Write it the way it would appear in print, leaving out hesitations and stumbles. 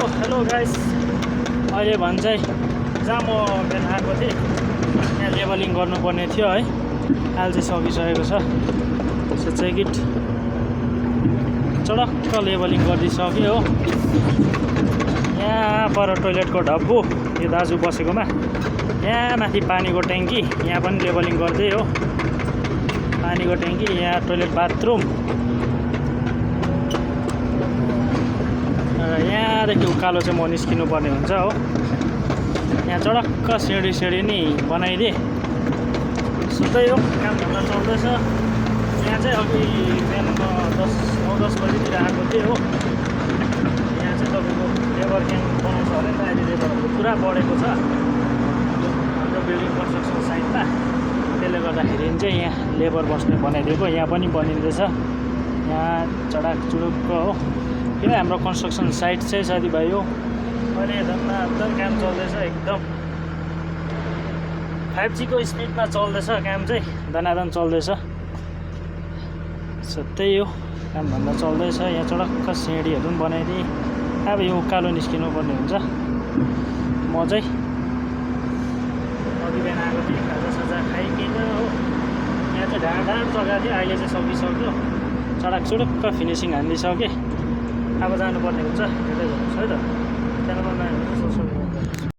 Hello guys. अहिले भन्छ जहाँ म बिहान आएको थिएँ यहाँ लेबलिङ गर्नुपर्ने थियो है। अहिले चाहिँ सकिसकेको छ। सो चेक इट, चडक्क लेबलिङ गरिदिइसक्यो हो। यहाँ पर टोइलेटको डब्बु यो दाजु बसेकोमा, यहाँ माथि पानीको ट्याङ्की, यहाँ पनि लेबलिङ गर्दै हो। पानीको ट्याङ्की, यहाँ टोइलेट बाथरुम, यहाँदेखि उकालो चाहिँ म निस्किनु पर्ने हुन्छ हो। यहाँ चडक्क सिँढी नि बनाइदिए सुत्दै हो। काम धन्दा चल्दैछ। यहाँ चाहिँ अघि बिहान म 9-10 बजीतिर आएको थिएँ हो। यहाँ चाहिँ तपाईँको लेबर क्याम्प बनाउँछ अरे त। अहिले लेबरहरू पुरा बढेको छ हाम्रो बिल्डिङ कन्स्ट्रक्सन साइटमा। त्यसले गर्दाखेरि चाहिँ यहाँ लेबर बस्ने बनाइदिएको। यहाँ पनि बनिँदैछ, यहाँ चडाक चुडुक्क हो। किन हाम्रो कन्स्ट्रक्सन साइट चाहिँ साथीभाइ हो अहिले धन्दाधन काम चल्दैछ। एकदम 5G को स्पिडमा चल्दैछ काम चाहिँ, धनाधन चल्दैछ। सो त्यही हो, काम भन्दा चल्दैछ। यहाँ चडक्क सिँढीहरू पनि बनाइदिए। अब यो उकालो निस्किनु पर्ने हुन्छ। म चाहिँ अघि बिहान आएको थिएँ, खाजासाजा खाइकन हो। यहाँ चाहिँ ढाँड जग्गा थियो, अहिले चाहिँ सकिसक्यो। चडाक चुडुक्क फिनिसिङ हानिदिइसकेँ। अब जानुपर्ने हुन्छ। हेर्दै गर्नुहोस् है त। च्यानलमा नयाँ हुनुहुन्छ